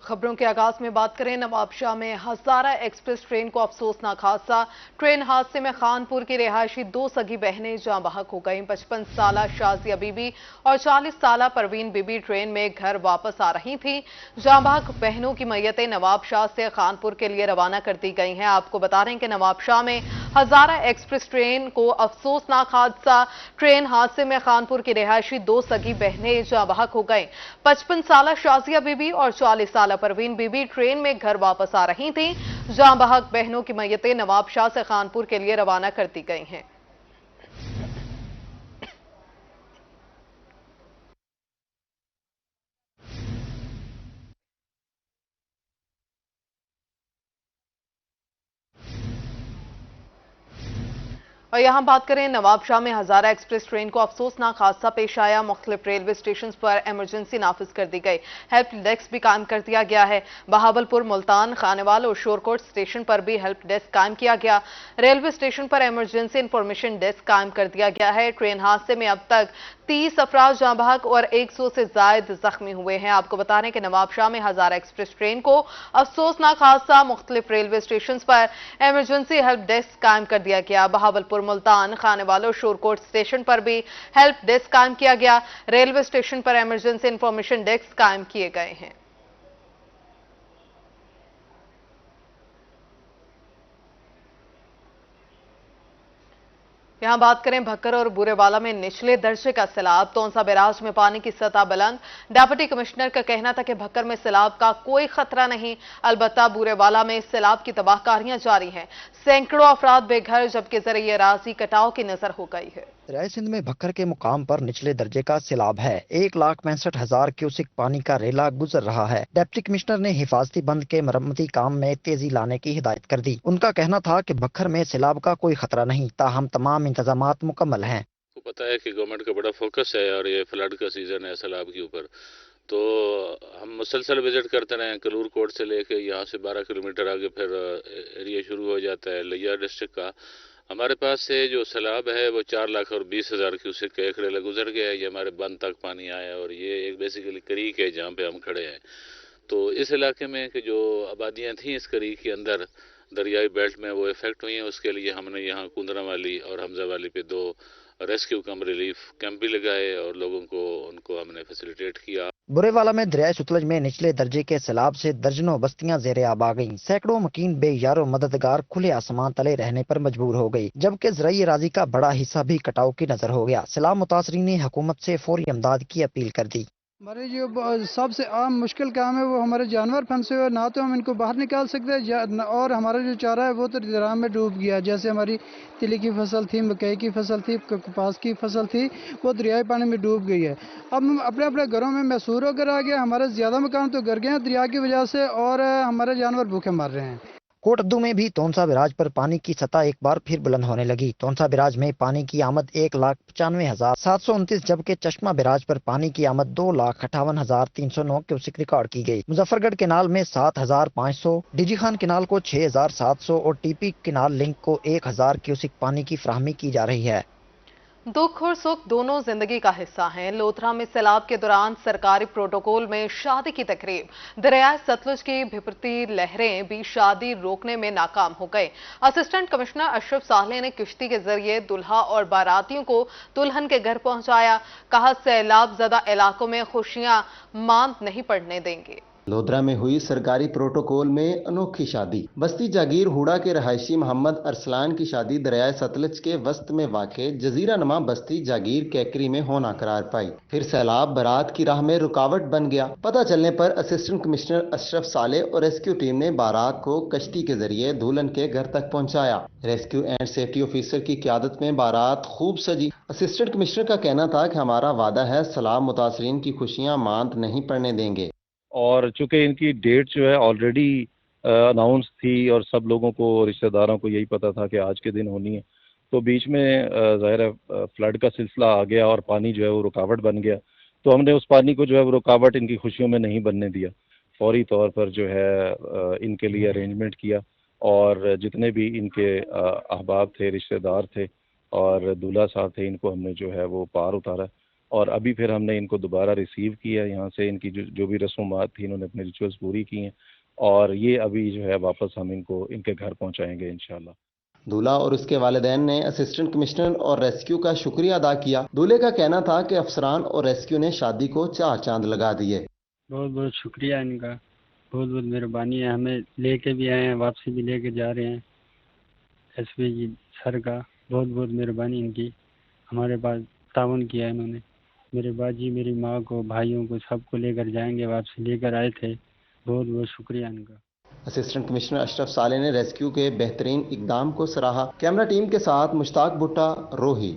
खबरों के आगाज में बात करें, नवाबशाह में हजारा एक्सप्रेस ट्रेन को अफसोसनाक हादसा। ट्रेन हादसे में खानपुर की रिहायशी दो सगी बहनें जाँ बहक हो गईं। 55 साला शाजिया बीबी और 40 साला परवीन बीबी ट्रेन में घर वापस आ रही थी। जाँ बहक बहनों की मैयतें नवाबशाह से खानपुर के लिए रवाना कर दी गई हैं। आपको बता रहे हैं कि नवाबशाह में हजारा एक्सप्रेस ट्रेन को अफसोसनाक हादसा। ट्रेन हादसे में खानपुर की रिहायशी दो सगी बहनें जाँ बहक हो गईं। 55 साला शाजिया बीबी और 40 साला परवीन बीबी ट्रेन में घर वापस आ रही थीं। जाँ बहक बहनों की मैयतें नवाबशाह से खानपुर के लिए रवाना कर दी गई हैं। और यहां बात करें, नवाबशाह में हजारा एक्सप्रेस ट्रेन को अफसोसनाक हादसा पेश आया। मुख्तलिफ रेलवे स्टेशन पर इमरजेंसी नाफिज कर दी गई। हेल्प डेस्क भी कायम कर दिया गया है। बहावलपुर, मुल्तान, खानेवाल और शोरकोट स्टेशन पर भी हेल्प डेस्क कायम किया गया। रेलवे स्टेशन पर इमरजेंसी इंफॉर्मेशन डेस्क कायम कर दिया गया है। ट्रेन हादसे में अब तक 30 अफराद जाँ बहक और 100 से जायद जख्मी हुए हैं। आपको बता रहे हैं कि नवाबशाह में हजारा एक्सप्रेस ट्रेन को अफसोसनाक हादसा। मुख्तलिफ रेलवे स्टेशन पर इमरजेंसी हेल्प डेस्क कायम कर दिया गया। बहावलपुर, मुल्तान, खानेवाल और शोरकोट स्टेशन पर भी हेल्प डेस्क कायम किया गया। रेलवे स्टेशन पर इमरजेंसी इंफॉर्मेशन डेस्क कायम किए गए हैं। यहां बात करें, भक्कर और बुरेवाला में निचले दर्जे का सैलाब। तोंसा बैराज में पानी की सतह बुलंद। डिप्टी कमिश्नर का कहना था कि भक्कर में सैलाब का कोई खतरा नहीं, अलबत्ता बुरेवाला में सैलाब की तबाहकारियां जारी हैं। सैकड़ों अफराद बेघर, जबकि ज़रिए राजी कटाव की नजर हो गई है। दरियाए सिंध में भक्कर के मुकाम पर निचले दर्जे का सैलाब है। 1,65,000 क्यूसिक पानी का रेला गुजर रहा है। डिप्टी कमिश्नर ने हिफाजती बंद के मरम्मती काम में तेजी लाने की हिदायत कर दी। उनका कहना था कि भक्कर में सैलाब का कोई खतरा नहीं, ताहम तमाम इंतजामात मुकम्मल हैं। को पता है कि गवर्नमेंट का बड़ा फोकस है और ये फ्लड का सीजन है सैलाब के ऊपर, तो हम मुसलसल विजिट करते रहे। कलूर कोट से लेके यहाँ से 12 किलोमीटर आगे फिर एरिया शुरू हो जाता है लिया डिस्ट्रिक्ट का। हमारे पास से जो सैलाब है वो 4,20,000 क्यूसेक का एक रेला गुजर गया है। ये हमारे बंद तक पानी आया और ये एक बेसिकली क्रीक है जहाँ पे हम खड़े हैं। तो इस इलाके में कि जो आबादियाँ थीं इस क्रीक के अंदर दरियाई बेल्ट में वो इफेक्ट हुई हैं, उसके लिए हमने यहाँ कुंदरा वाली और हमजा वाली पे 2 रेस्क्यू कम रिलीफ कैंप भी लगाए और लोगों को उनको हमने फैसिलिटेट किया। बुरेवाला में दरियाए सतलुज में निचले दर्जे के सैलाब से दर्जनों बस्तियां ज़ेरे आब आ गईं। सैकड़ों मकीन बेयारो मददगार खुले आसमान तले रहने पर मजबूर हो गई, जबकि ज़राई राजी का बड़ा हिस्सा भी कटाव की नजर हो गया। सैलाब मुतासरीन ने हुकूमत से फौरी इमदाद की अपील कर दी। हमारे जो सबसे आम मुश्किल काम है वो हमारे जानवर फंसे हुए, ना तो हम इनको बाहर निकाल सकते और हमारा जो चारा है वो तो दरिया में डूब गया। जैसे हमारी तिली की फसल थी, मकई की फसल थी, कपास की फसल थी, वो दरियाई पानी में डूब गई है। अब हम अपने अपने घरों में मैसूर होकर आ गए। हमारे ज़्यादा मकान तो गिर गए हैं दरिया की वजह से और हमारे जानवर भूखे मर रहे हैं। कोटद्दू में भी तोंसा बैराज पर पानी की सतह एक बार फिर बुलंद होने लगी। तोंसा बैराज में पानी की आमद 1,95,729, जबकि चश्मा बैराज पर पानी की आमद 2,58,309 क्यूसिक रिकॉर्ड की गई। मुजफ्फरगढ़ केनाल में 7,500, डीजी खान केनाल को 6,700 और टीपी केनाल लिंक को 1,000 क्यूसिक पानी की फराहमी की जा रही है। दुख और सुख दोनों जिंदगी का हिस्सा हैं। लोथरा में सैलाब के दौरान सरकारी प्रोटोकॉल में शादी की तकरीब। दरियाए सतलुज की भिपरती लहरें भी शादी रोकने में नाकाम हो गए। असिस्टेंट कमिश्नर अशरफ साले ने किश्ती के जरिए दुल्हा और बारातियों को दुल्हन के घर पहुंचाया। कहा, सैलाब ज़दा इलाकों में खुशियां मांद नहीं पड़ने देंगे। लोधरा में हुई सरकारी प्रोटोकॉल में अनोखी शादी। बस्ती जागीर हुड़ा के रहायशी मोहम्मद अरसलान की शादी दरियाए सतलुज के वस्त में वाक़े जजीरा नमा बस्ती जागीर कैकरी में होना करार पाई। फिर सैलाब बारात की राह में रुकावट बन गया। पता चलने पर असिस्टेंट कमिश्नर अशरफ साले और रेस्क्यू टीम ने बारात को कश्ती के जरिए दुल्हन के घर तक पहुंचाया। रेस्क्यू एंड सेफ्टी ऑफिसर की क़यादत में बारात खूब सजी। असिस्टेंट कमिश्नर का कहना था कि हमारा वादा है सैलाब मुतासरीन की खुशियां मांद नहीं पड़ने देंगे। और चूंकि इनकी डेट जो है ऑलरेडी अनाउंस थी और सब लोगों को, रिश्तेदारों को यही पता था कि आज के दिन होनी है, तो बीच में ज़ाहिर है फ्लड का सिलसिला आ गया और पानी जो है वो रुकावट बन गया। तो हमने उस पानी को जो है वो रुकावट इनकी खुशियों में नहीं बनने दिया। फौरी तौर पर जो है इनके लिए अरेंजमेंट किया और जितने भी इनके अहबाब थे, रिश्तेदार थे और दूल्हा साहब थे, इनको हमने जो है वो पार उतारा اور ابھی پھر ہم نے ان کو دوبارہ ریسیو کیا یہاں سے، ان کی جو بھی رسومات تھی انہوں نے اپنے ریچولز پوری کی ہیں، اور یہ ابھی جو ہے واپس ہم ان کو ان کے گھر پہنچائیں گے انشاءاللہ۔ دولہا اور اس کے والدین نے اسسٹنٹ کمشنر اور ریسکیو کا شکریہ ادا کیا۔ دولہے کا کہنا تھا کہ افسران اور ریسکیو نے شادی کو 4 چاند لگا دیے۔ بہت بہت شکریہ ان کا، بہت بہت مہربانی ہے، ہمیں لے کے بھی آئے ہیں، واپسی بھی لے کے جا رہے ہیں۔ ایس پی جی سر کا بہت بہت مہربانی ان کی، ہمارے پاس تعاون کیا ہے انہوں نے۔ میرے باجی، میری ماں کو، بھائیوں کو، سب کو لے کر جائیں گے، واپسی لے کر آئے تھے، بہت بہت شکریہ ان کا۔ اسسٹنٹ کمشنر اشرف صالح نے ریسکیو کے بہترین اقدام کو سراہا۔ کیمرہ ٹیم کے ساتھ مشتاق بھٹا، روہی۔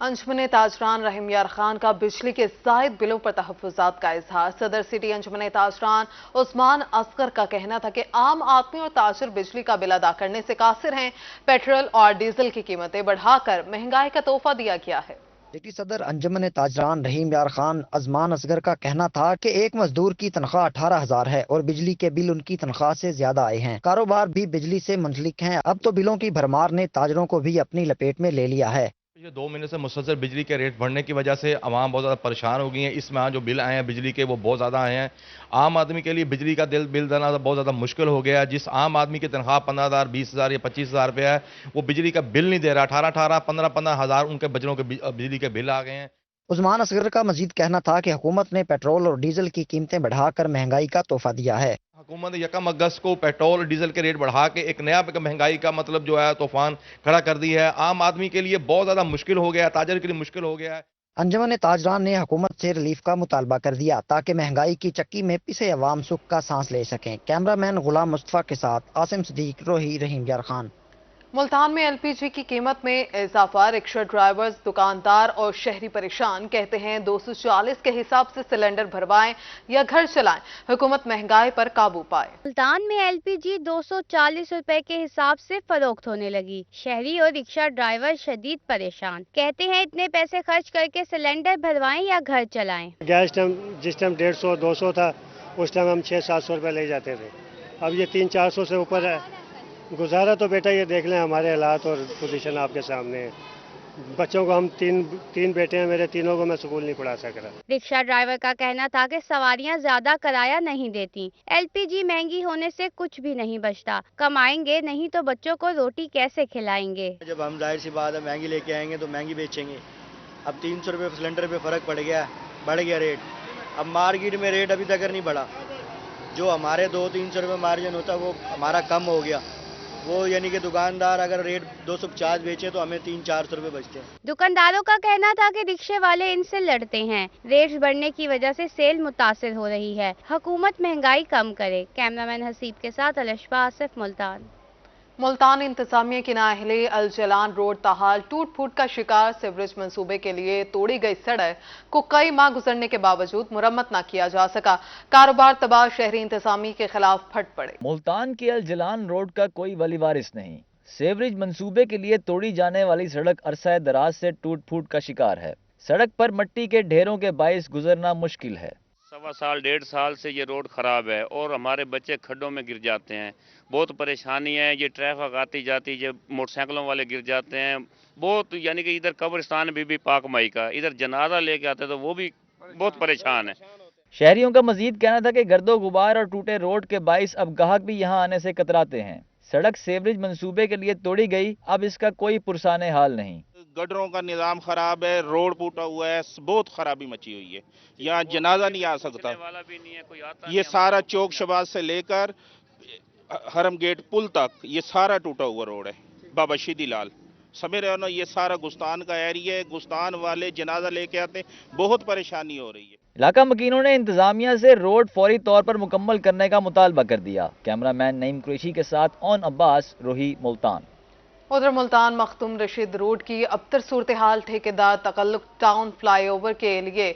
انجمن تاجران رحیم یار خان کا بجلی کے زائد بلوں پر تحفظات کا اظہار۔ صدر سٹی انجمن تاجران عثمان اصغر کا کہنا تھا کہ عام آدمی اور تاجر بجلی کا بل ادا کرنے سے قاصر ہیں۔ پیٹرول اور ڈیزل کی قیمتیں بڑھا کر مہنگائی کا تحفہ دیا گیا ہے۔ سٹی صدر انجمن تاجران رحیم یار خان عثمان اصغر کا کہنا تھا کہ ایک مزدور کی تنخواہ 18,000 ہے اور بجلی کے بل ان کی تنخواہ سے زیادہ آئے ہیں۔ کاروبار بھی بجلی سے منسلک ہیں، اب تو بلوں کی بھرمار نے تاجروں کو بھی اپنی لپیٹ میں لے لیا ہے۔ یہ 2 مہینے سے مسلسل بجلی کے ریٹ بڑھنے کی وجہ سے عوام بہت زیادہ پریشان ہو گئی ہیں۔ اس ماہ جو بل آئے ہیں بجلی کے وہ بہت زیادہ آئے ہیں۔ عام آدمی کے لیے بجلی کا بل دینا بہت زیادہ مشکل ہو گیا ہے۔ جس عام آدمی کی تنخواہ 15,000 20,000 یا 25,000 روپے ہے، وہ بجلی کا بل نہیں دے رہا۔ 15,000 ان کے بچوں کے بجلی کے بل آ گئے ہیں۔ عثمان اصغر کا مزید کہنا تھا کہ حکومت نے پیٹرول اور ڈیزل کی قیمتیں بڑھا کر مہنگائی کا تحفہ دیا ہے۔ حکومت نے 1 اگست کو پیٹرول ڈیزل کے ریٹ بڑھا کے ایک نیا مہنگائی کا مطلب جو ہے طوفان کھڑا کر دی ہے۔ عام آدمی کے لیے بہت زیادہ مشکل ہو گیا ہے، تاجر کے لیے مشکل ہو گیا ہے۔ انجمن تاجران نے حکومت سے ریلیف کا مطالبہ کر دیا تاکہ مہنگائی کی چکی میں پسے عوام سکھ کا سانس لے سکیں۔ کیمرہ مین غلام مصطفیٰ کے ساتھ عاصم صدیق، روہی، رحیم یار خان۔ ملتان میں ایل پی جی کی قیمت میں اضافہ، رکشہ ڈرائیورز، دکاندار اور شہری پریشان، کہتے ہیں 240 کے حساب سے سلنڈر بھروائیں یا گھر چلائیں، حکومت مہنگائی پر قابو پائے۔ ملتان میں ایل پی جی 240 روپے کے حساب سے فروخت ہونے لگی، شہری اور رکشہ ڈرائیور شدید پریشان، کہتے ہیں اتنے پیسے خرچ کر کے سلنڈر بھروائیں یا گھر چلائیں۔ گیس جس ٹائم 150 200 تھا، اس ٹائم ہم 600-700 روپے لے جاتے تھے، اب یہ 300-400 سے اوپر ہے۔ گزارا تو بیٹا یہ دیکھ لیں، ہمارے حالات اور پوزیشن آپ کے سامنے ہے۔ بچوں کو ہم تین بیٹے ہیں میرے، تینوں کو میں اسکول نہیں پڑھا سک رہا۔ رکشہ ڈرائیور کا کہنا تھا کہ سواریاں زیادہ کرایہ نہیں دیتی، ایل پی جی مہنگی ہونے سے کچھ بھی نہیں بچتا، کمائیں گے نہیں تو بچوں کو روٹی کیسے کھلائیں گے؟ جب ہم ظاہر سی بات ہے مہنگی لے کے آئیں گے تو مہنگی بیچیں گے۔ اب 300 روپے سلنڈر پہ فرق پڑ گیا، بڑھ گیا ریٹ۔ اب مارکیٹ میں ریٹ ابھی تک نہیں بڑھا، جو ہمارے 200-300 روپے مارجن ہوتا ہے وہ ہمارا کم ہو گیا۔ وہ یعنی کہ دکاندار اگر ریٹ 250 بیچے تو ہمیں 300-400 روپے بچتے ہیں۔ دکانداروں کا کہنا تھا کہ رکشے والے ان سے لڑتے ہیں، ریٹس بڑھنے کی وجہ سے سیل متاثر ہو رہی ہے، حکومت مہنگائی کم کرے۔ کیمرہ مین حسیب کے ساتھ الشفا آصف، ملتان۔ ملتان انتظامیہ کی نااہلی الجلان روڈ تاحال ٹوٹ پھوٹ کا شکار، سیوریج منصوبے کے لیے توڑی گئی سڑک کو کئی ماہ گزرنے کے باوجود مرمت نہ کیا جا سکا، کاروبار تباہ، شہری انتظامیہ کے خلاف پھٹ پڑے۔ ملتان کے الجلان روڈ کا کوئی ولی وارث نہیں، سیوریج منصوبے کے لیے توڑی جانے والی سڑک عرصہ دراز سے ٹوٹ پھوٹ کا شکار ہے، سڑک پر مٹی کے ڈھیروں کے باعث گزرنا مشکل ہے۔ 1.25 سال 1.5 سال سے یہ روڈ خراب ہے اور ہمارے بچے کھڈوں میں گر جاتے ہیں، بہت پریشانی ہے۔ یہ ٹریفک آتی جاتی، یہ موٹر سائیکلوں والے گر جاتے ہیں بہت، یعنی کہ ادھر قبرستان بھی پاک مائی کا، ادھر جنازہ لے کے آتے تو وہ بھی بہت پریشان ہے۔ شہریوں کا مزید کہنا تھا کہ گرد و غبار اور ٹوٹے روڈ کے باعث اب گاہک بھی یہاں آنے سے کتراتے ہیں۔ سڑک سیوریج منصوبے کے لیے توڑی گئی، اب اس کا کوئی پرسان حال نہیں۔ گٹروں کا نظام خراب ہے، روڈ ٹوٹا ہوا ہے، بہت خرابی مچی ہوئی ہے، یہاں جنازہ نہیں آ سکتا۔ یہ سارا چوک شباز سے لے کر حرم گیٹ پل تک یہ سارا ٹوٹا ہوا روڈ ہے۔ بابا شیدی لال سمجھ رہے ہو نا، یہ سارا گستان کا ایریا ہے، گستان والے جنازہ لے کے آتے، بہت پریشانی ہو رہی ہے۔ علاقہ مکینوں نے انتظامیہ سے روڈ فوری طور پر مکمل کرنے کا مطالبہ کر دیا۔ کیمرہ مین نعیم قریشی کے ساتھ اون عباس، روہی، ملتان۔ ادھر ملتان مختوم رشید روڈ کی ابتر صورتحال، ٹھیکیدار تغلق ٹاؤن فلائی اوور کے لیے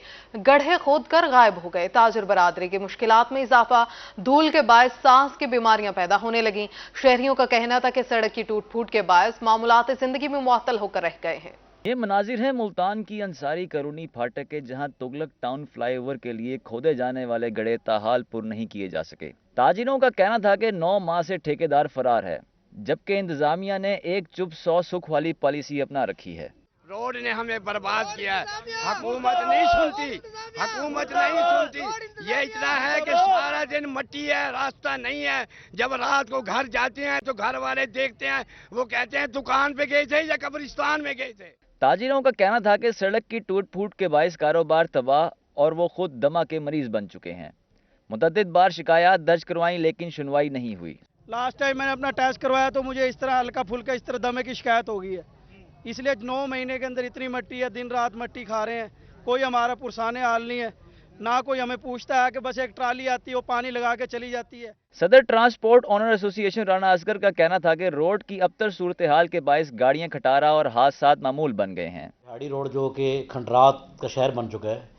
گڑھے کھود کر غائب ہو گئے، تاجر برادری کی مشکلات میں اضافہ، دھول کے باعث سانس کی بیماریاں پیدا ہونے لگیں، شہریوں کا کہنا تھا کہ سڑک کی ٹوٹ پھوٹ کے باعث معاملات زندگی میں معطل ہو کر رہ گئے ہیں۔ یہ مناظر ہیں ملتان کی انصاری کرونی پھاٹک کے، جہاں تغلق ٹاؤن فلائی اوور کے لیے کھودے جانے والے گڑھے تاحال پر نہیں کیے جا سکے۔ تاجروں کا کہنا تھا کہ 9 ماہ سے ٹھیکیدار فرار ہے، جبکہ انتظامیہ نے ایک چپ 100 سکھ والی پالیسی اپنا رکھی ہے۔ रोड ने हमें बर्बाद किया है। हुकूमत नहीं सुनती, हुकूमत नहीं सुनती। ये इतना है कि सारा दिन मट्टी है, रास्ता नहीं है। जब रात को घर जाते हैं तो घर वाले देखते हैं, वो कहते हैं दुकान पे गए थे या कब्रिस्तान में गए थे। ताजिरों का कहना था कि सड़क की टूट फूट के बाइस कारोबार तबाह और वो खुद दमा के मरीज बन चुके हैं। मुतअद्दिद बार शिकायत दर्ज करवाई लेकिन सुनवाई नहीं हुई। लास्ट टाइम मैंने अपना टेस्ट करवाया तो मुझे इस तरह हल्का फुल्का इस तरह दमे की शिकायत हो गई है। इसलिए 9 महीने के अंदर इतनी मट्टी है, दिन रात मट्टी खा रहे हैं, कोई हमारा पुरसाने हाल नहीं है, ना कोई हमें पूछता है कि बस एक ट्राली आती है वो पानी लगा के चली जाती है। सदर transport owner association Rana Asghar का कहना था कि रोड की अबतर सूरत हाल के बायस गाड़ियां खटारा और हादसात मामूल बन गए हैं। पहाड़ी रोड जो कि खंडरात का शहर बन चुका है,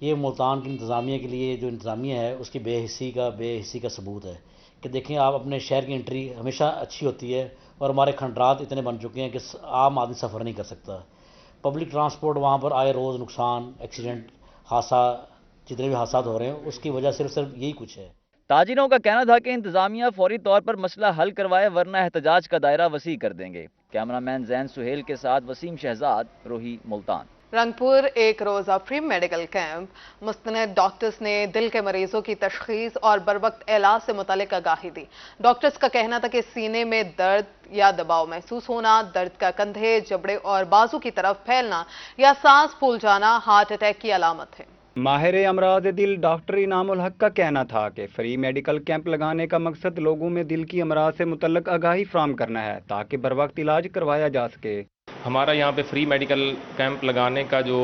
ये मुल्तान की इंतज़ामिया के लिए जो इंतज़ामिया है उसकी बेहिस्सी का सबूत है कि देखें आप अपने शहर की एंट्री हमेशा अच्छी होती है और हमारे खंडरात इतने बन चुके हैं कि आम आदमी सफ़र नहीं कर सकता। पब्लिक ट्रांसपोर्ट वहाँ पर आए रोज़ नुकसान, एक्सीडेंट, हादसा, जितने भी हादसा हो रहे हैं उसकी वजह सिर्फ यही कुछ है। ताजिरों का कहना था कि इंतजामिया फौरी तौर पर मसला हल करवाए वरना एहतजाज का दायरा वसी कर देंगे। कैमरामैन जैन सुहेल के साथ वसीम शहजाद, रोही, मुल्तान। रंगपुर एक रोज़ा फ्री मेडिकल कैंप। मुस्तनद डॉक्टर्स ने दिल के मरीजों की तशखीस और बरवक्त इलाज से मुतालिक आगाही दी। डॉक्टर्स का कहना था कि सीने में दर्द या दबाव महसूस होना, दर्द का कंधे, जबड़े और बाजू की तरफ फैलना या सांस फूल जाना हार्ट अटैक की अलामत है। माहिर अमराज दिल डॉक्टर इनामुल हक का कहना था कि फ्री मेडिकल कैंप लगाने का मकसद लोगों में दिल की अमराज से मुतल्लक आगाही फराहम करना है ताकि बरवक्त इलाज करवाया जा सके। हमारा यहाँ पे फ्री मेडिकल कैंप लगाने का जो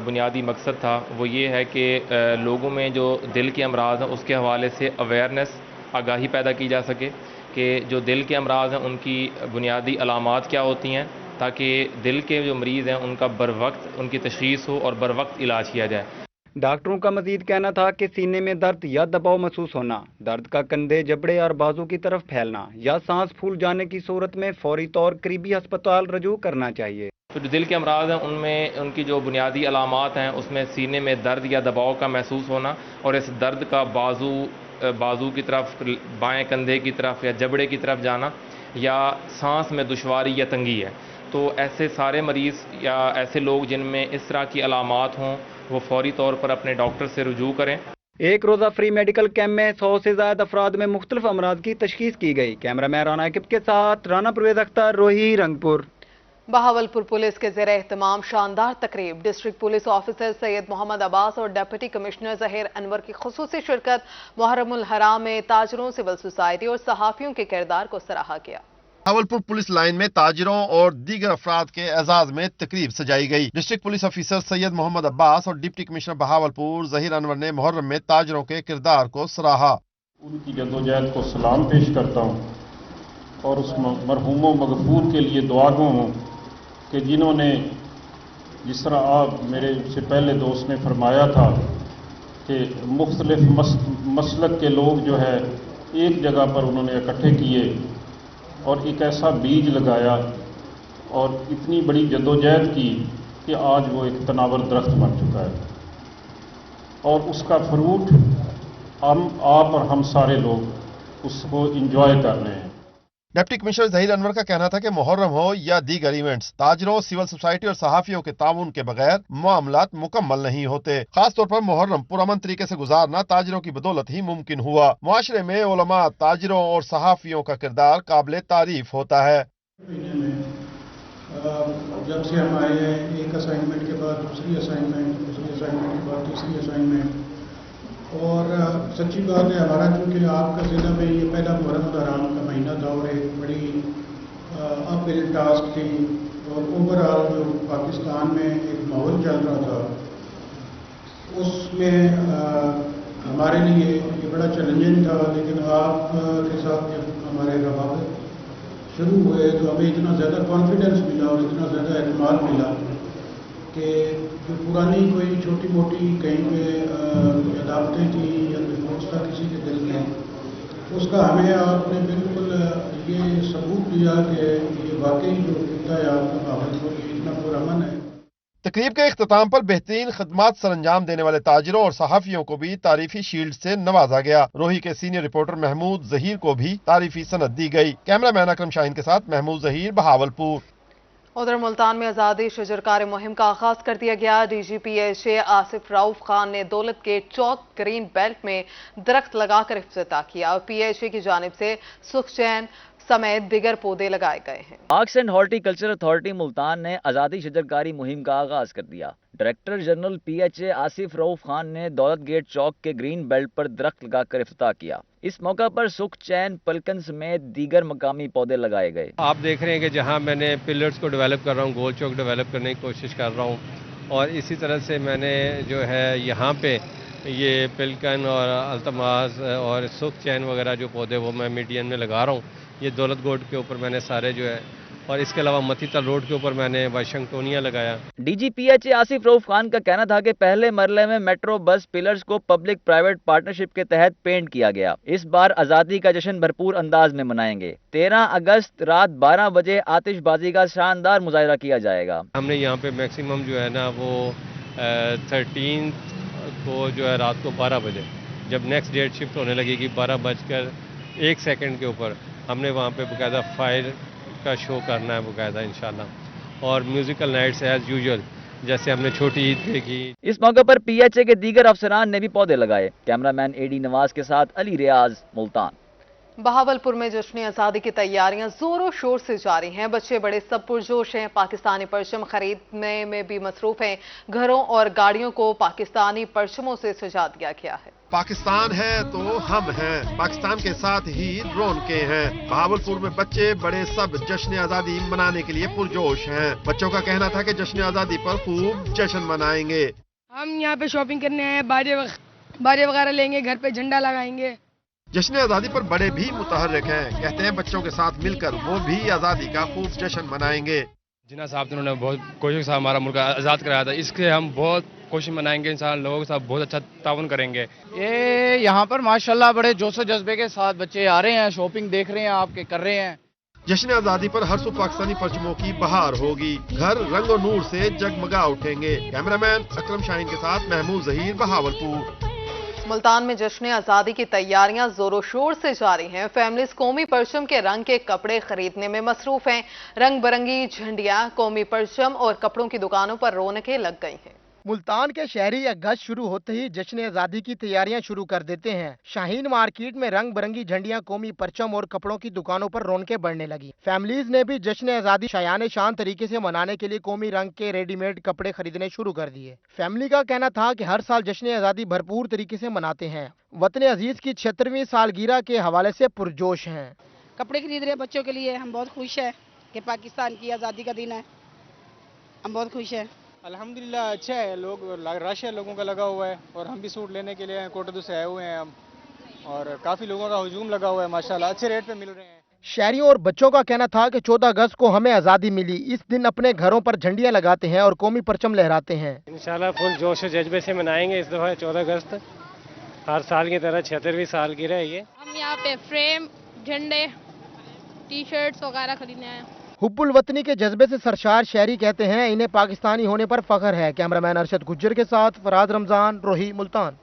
बुनियादी मकसद था वो ये है कि लोगों में जो दिल के अमराज हैं उसके हवाले से अवेयरनेस, आगाही पैदा की जा सके कि जो दिल के अमराज हैं उनकी बुनियादी अलामात क्या होती हैं, ताकि दिल के जो मरीज़ हैं उनका बरवक्त उनकी तशख़ीस हो और बरवक्त इलाज किया जाए। डॉक्टरों का मजीद कहना था कि सीने में दर्द या दबाव महसूस होना, दर्द का कंधे, जबड़े और बाजू की तरफ फैलना या सांस फूल जाने की सूरत में फौरी तौर करीबी अस्पताल रजू करना चाहिए। तो जो दिल के अमराज हैं उनमें उनकी जो बुनियादी अलामात हैं उसमें सीने में दर्द या दबाव का महसूस होना और इस दर्द का बाजू की तरफ, बाएं कंधे की तरफ या जबड़े की तरफ जाना या सांस में दुश्वारी या तंगी है। तो ऐसे सारे मरीज़ या ऐसे लोग जिनमें इस तरह की अलामात हों वो फौरी तौर पर अपने डॉक्टर से रुजू करें। एक रोज़ा फ्री मेडिकल कैंप में 100 से ज़्यादा अफराद में मुख्तलिफ अमराज की तशखीस की गई। कैमरामैन राना आकिब के साथ राना परवेज अख्तर, रोही, रंगपुर। बहावलपुर पुलिस के ज़ेरे एहतमाम शानदार तकरीब। District police officer Syed Mohammad Abbas और डिप्टी कमिश्नर ज़हीर अनवर की खुसूसी शिरकत। मुहर्रमुल हराम में ताजरों, सिविल सोसाइटी और सहाफ़ियों के किरदार को सराहा गया। बहावलपुर पुलिस लाइन में ताजिरों और दीगर अफराद के एजाज में तकरीब सजाई गई। District police officer Syed Mohammad Abbas और डिप्टी कमिश्नर बहावलपुर ज़हीर अनवर ने मुहर्रम में ताजिरों के किरदार को सराहा। उनकी जद्दोजहद को सलाम पेश करता हूँ और उस मरहूमों मगफूर के लिए दुआ गो हूँ कि जिन्होंने, जिस तरह आप मेरे से पहले दोस्त ने फरमाया था कि मुख्तलिफ मसलक के लोग जो है एक जगह पर उन्होंने इकट्ठे किए और एक ऐसा बीज लगाया और इतनी बड़ी जद्दोजहद की कि आज वो एक तनावर दरख्त बन चुका है और उसका फ्रूट आप और हम सारे लोग उसको इंजॉय कर रहे हैं। डिप्टी कमिश्नर ज़हीर अनवर का कहना था कि मुहर्रम हो या दीगर इवेंट्स, ताजरों, सिविल सोसाइटी और सहाफ़ियों के ताउन के बगैर मामलात मुकम्मल नहीं होते। खास तौर पर मुहर्रम पुरअमन तरीके से गुजारना ताजरों की बदौलत ही मुमकिन हुआ। मुआशरे में उलमा, ताजरों और सहाफ़ियों का किरदार काबिल तारीफ होता है। जब से हम आए हैं, एक असाइनमेंट के बाद दूसरी असाइनमेंट, दूसरी असाइनमेंट के बाद तीसरी असाइनमेंट, और सच्ची बात है हमारा चूँकि आपका ज़िला में ये पहला मुहर्रम हराम का महीना था और एक बड़ी अपहिल टास्क थी और ओवरऑल जो पाकिस्तान में एक माहौल चल रहा था उसमें हमारे लिए ये बड़ा चैलेंजिंग था। लेकिन आप के साथ जब हमारे रवाबत शुरू हुए तो हमें इतना ज़्यादा कॉन्फिडेंस मिला और इतना ज़्यादा एतमाद मिला कि जो पुरानी कोई छोटी मोटी कहीं पे अदावतें थी या कोई सोच था किसी के दिल में, उसका हमें आपने बिल्कुल ये सबूत दिया कि ये वाकई जो किता है आपका बहावलपुर ये इतना पुरअमन है। तकरीब के इख्तिताम पर बेहतरीन खदमात सरंजाम देने वाले ताजिरों और सहाफ़ियों को भी तारीफी शील्ड से नवाजा गया। रोही के सीनियर रिपोर्टर महमूद ज़हीर को भी तारीफी सनद दी गई। कैमरामैन अकरम शाहीन के साथ महमूद ज़हीर, बहावलपुर। उधर मुल्तान में आज़ादी शजरकार मुहिम का आगाज कर दिया गया। DGPHA आसिफ रऊफ खान ने दौलत गेट चौक ग्रीन बेल्ट में दरख्त लगाकर इफ्तिताह किया और PHA की जानिब से सुखचैन समेत दिगर पौधे लगाए गए हैं। Arts and horticulture authority Multan ने आज़ादी शजरकारी मुहिम का आगाज कर दिया। Director general PHA Asif Rauf Khan ने दौलत गेट चौक के ग्रीन बेल्ट पर दरख्त लगाकर इफ्तिताह किया। इस मौका पर सुख चैन पलकन समेत दीगर मकामी पौधे लगाए गए। आप देख रहे हैं कि जहां मैंने पिलर्स को डेवलप कर रहा हूं, गोल चौक डेवलप करने की कोशिश कर रहा हूं, और इसी तरह से मैंने जो है यहाँ पे ये पिलकन और अल्तमास और सुख चैन वगैरह जो पौधे वो मैं मीडियन में लगा रहा हूँ। ये दौलत गोड के ऊपर मैंने सारे जो है, और इसके अलावा मतीतल रोड के ऊपर मैंने वाशिंगटोनिया लगाया। DGPHA आसिफ रऊफ खान का कहना था कि पहले मरले में मेट्रो बस पिलर्स को पब्लिक प्राइवेट पार्टनरशिप के तहत पेंट किया गया। इस बार आज़ादी का जश्न भरपूर अंदाज में मनाएंगे। 13 अगस्त रात 12 बजे आतिशबाजी का शानदार मुजाहरा किया जाएगा। हमने यहाँ पे मैक्सिमम जो है ना वो 13 को जो है रात को 12 बजे जब नेक्स्ट डेट शिफ्ट होने लगेगी 12:01 के ऊपर हमने वहाँ पे बाकायदा फायर का शो करना है बाकायदा इंशाल्लाह, और म्यूजिकल नाइट्स एज यूजुअल जैसे हमने छोटी ईद देखी। इस मौके पर PHA के दीगर अफसरान ने भी पौधे लगाए। कैमरामैन AD नवाज के साथ अली रियाज, मुल्तान। बहावलपुर में जश्न आज़ादी की तैयारियां जोरों शोर से जारी हैं। बच्चे बड़े सब पुरजोश हैं। पाकिस्तानी परचम खरीदने में भी मसरूफ हैं। घरों और गाड़ियों को पाकिस्तानी परचमों से सजा दिया गया है। पाकिस्तान है तो हम हैं, पाकिस्तान के साथ ही रौनकें हैं। बहावलपुर में बच्चे बड़े सब जश्न आज़ादी मनाने के लिए पुरजोश हैं। बच्चों का कहना था कि जश्न आज़ादी पर खूब जश्न मनाएंगे। हम यहाँ पे शॉपिंग करने आए हैं, बाजे वगैरह लेंगे, घर पे झंडा लगाएंगे। जश्न आज़ादी पर बड़े भी मुतहर्रिक हैं। कहते हैं बच्चों के साथ मिलकर वो भी आज़ादी का खूब जश्न मनाएंगे। जिन्ना साहब ने बहुत कोशिश से हमारा मुल्क आज़ाद कराया था, इसके हम बहुत कोशिश मनाएंगे। इंसान लोगों के साथ बहुत अच्छा ताउन करेंगे। ये यहाँ पर माशाल्लाह बड़े जोश व जज्बे के साथ बच्चे आ रहे हैं, शॉपिंग देख रहे हैं, आपके कर रहे हैं। जश्न आज़ादी पर हर सू पाकिस्तानी परचमों की बहार होगी। घर रंग और नूर से जगमगा उठेंगे। कैमरामैन अकरम शाहीन के साथ महमूद जहीर, बहावलपुर। मुल्तान में जश्न आज़ादी की तैयारियां जोरों शोर से जारी हैं। फैमिलीज कौमी परचम के रंग के कपड़े खरीदने में मसरूफ हैं। रंग बिरंगी झंडियां, कौमी परचम और कपड़ों की दुकानों पर रौनकें लग गई हैं। मुल्तान के शहरी अगस्त शुरू होते ही जश्न आज़ादी की तैयारियां शुरू कर देते हैं। शाहीन मार्केट में रंग बिरंगी झंडियां, कौमी परचम और कपड़ों की दुकानों पर रौनकें बढ़ने लगी। फैमिलीज ने भी जश्न आज़ादी शायान शान तरीके से मनाने के लिए कौमी रंग के रेडीमेड कपड़े खरीदने शुरू कर दिए। फैमिली का कहना था कि हर साल जश्न आज़ादी भरपूर तरीके से मनाते हैं। वतन अजीज की 76वीं सालगिरह के हवाले से पुरजोश हैं। कपड़े खरीद रहे बच्चों के लिए, हम बहुत खुश हैं कि पाकिस्तान की आज़ादी का दिन है। हम बहुत खुश हैं। अल्हम्दुलिल्लाह अच्छा है, लोग रश है लोगों का लगा हुआ है, और हम भी सूट लेने के लिए कोटदू से आए हुए हैं हम, और काफ़ी लोगों का हुजूम लगा हुआ है माशाल्लाह, अच्छे रेट पे मिल रहे हैं। शहरियों और बच्चों का कहना था कि 14 अगस्त को हमें आज़ादी मिली। इस दिन अपने घरों पर झंडियां लगाते हैं और कौमी परचम लहराते हैं। इंशाल्लाह फुल जोश और जज्बे से मनाएंगे इस दफ़ा 14 अगस्त, हर साल की तरह 76वीं सालगिरह है ये। हम यहाँ पे फ्रेम, झंडे, टी-शर्ट्स वगैरह खरीदने आए हैं। हुब्बुल वतनी के जज्बे से सरशार शहरी कहते हैं इन्हें पाकिस्तानी होने पर फख्र है। कैमरामैन अरशद गुज्जर के साथ फराज रमजान, रोही, मुल्तान।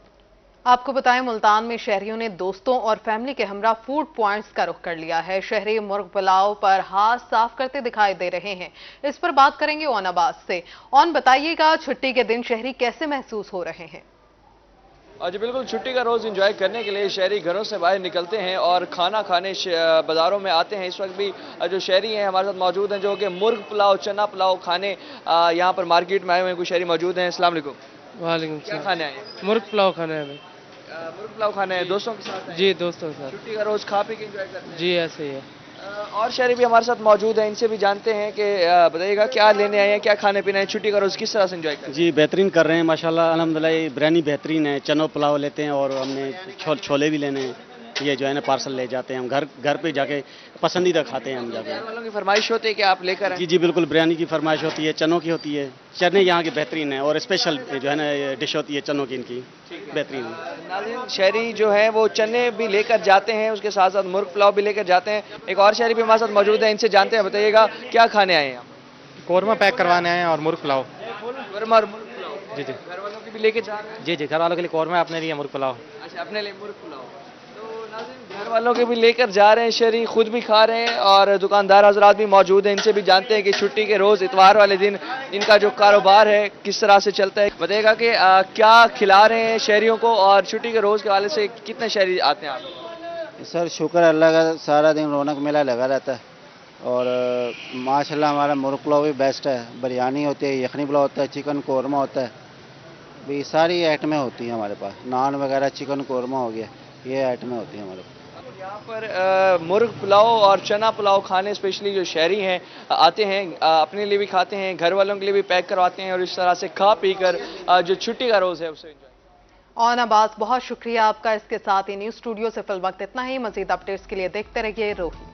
आपको बताएं, मुल्तान में शहरियों ने दोस्तों और फैमिली के हमरा फूड पॉइंट्स का रुख कर लिया है। शहरी मुर्ग पुलाव पर हाथ साफ करते दिखाई दे रहे हैं। इस पर बात करेंगे ओन अब्बास से। ओन, बताइएगा छुट्टी के दिन शहरी कैसे महसूस हो रहे हैं? जी बिल्कुल, छुट्टी का रोज़ एंजॉय करने के लिए शहरी घरों से बाहर निकलते हैं और खाना खाने बाज़ारों में आते हैं। इस वक्त भी जो शहरी हैं हमारे साथ मौजूद हैं, जो कि मुर्ग पुलाव, चना पुलाव खाने यहाँ पर मार्केट में आए हुए हैं। कुछ शहरी मौजूद हैं। अस्सलाम वालेकुम। वालेकुम क्या खाने आए हैं? मुर्ग पुलाव खाना है भाई। मुर्ग पुलाव खाने हैं दोस्तों के साथ? जी दोस्तों के साथ। छुट्टी का रोज़ खा पी के एंजॉय करते हैं? जी ऐसे ही है। और शहरी भी हमारे साथ मौजूद हैं, इनसे भी जानते हैं कि बताइएगा क्या लेने आए हैं, क्या खाने पीने हैं, छुट्टी का रोज़ किस तरह से एंजॉय करें? जी बेहतरीन कर रहे हैं माशाल्लाह, अल्हम्दुलिल्लाह। बिरयानी बेहतरीन है, चनो पुलाव लेते हैं, और हमने छोले भी लेने हैं। ये जो है ना पार्सल ले जाते हैं हम, घर पे जाके पसंदीदा खाते हैं हम जाके। घर वालों की फरमाइश होती है कि आप लेकर आएं? जी बिल्कुल, बिरयानी की फरमाइश होती है, चनों की होती है। चने यहाँ की बेहतरीन है, और स्पेशल जो है ना डिश होती है चनों की, इनकी बेहतरीन है। नाज़रीन, शहरी जो है वो चने भी लेकर जाते हैं, उसके साथ साथ मुर्ग पुलाव भी लेकर जाते हैं। एक और शहरी भी हमारे साथ मौजूद है, इनसे जानते हैं। बताइएगा क्या खाने आए हैं? कौरमा पैक करवाने आए हैं और मुर्ग पुलाव। कौरमा और मुर्ग पुलाव? जी जी। घर वालों के भी लेके जा रहे हैं? जी जी, घर वालों के लिए कौरमा, अपने लिए मुर्ग पुलाव। अच्छा, अपने लिए मुर्ग पुलाव। घर वालों के भी लेकर जा रहे हैं शहरी, खुद भी खा रहे हैं और दुकानदार हजरात भी मौजूद हैं, इनसे भी जानते हैं कि छुट्टी के रोज़ इतवार वाले दिन इनका जो कारोबार है किस तरह से चलता है। बताइएगा कि क्या खिला रहे हैं शहरियों को और छुट्टी के रोज़ के हवाले से कितने शहरी आते हैं आप? सर शुक्र अल्लाह का, सारा दिन रौनक मेला लगा रहता है और माशाल्लाह हमारा मुर्ग पुलाव भी बेस्ट है, बिरयानी होती है, यखनी पुलाव होता है, चिकन कौरमा होता है, भी सारी आइटमें होती हैं हमारे पास, नान वगैरह, चिकन कौरमा हो गया, ये आइटमें होती हैं हमारे पास। यहाँ पर मुर्ग पुलाव और चना पुलाव खाने स्पेशली जो शहरी हैं आते हैं, अपने लिए भी खाते हैं, घर वालों के लिए भी पैक करवाते हैं और इस तरह से खा पी कर जो छुट्टी का रोज़ है उसे एंजॉय। और अब्बास, बहुत शुक्रिया आपका। इसके साथ ही न्यूज़ स्टूडियो से फिल वक्त इतना ही। मजीद अपडेट्स के लिए देखते रहिए रोही।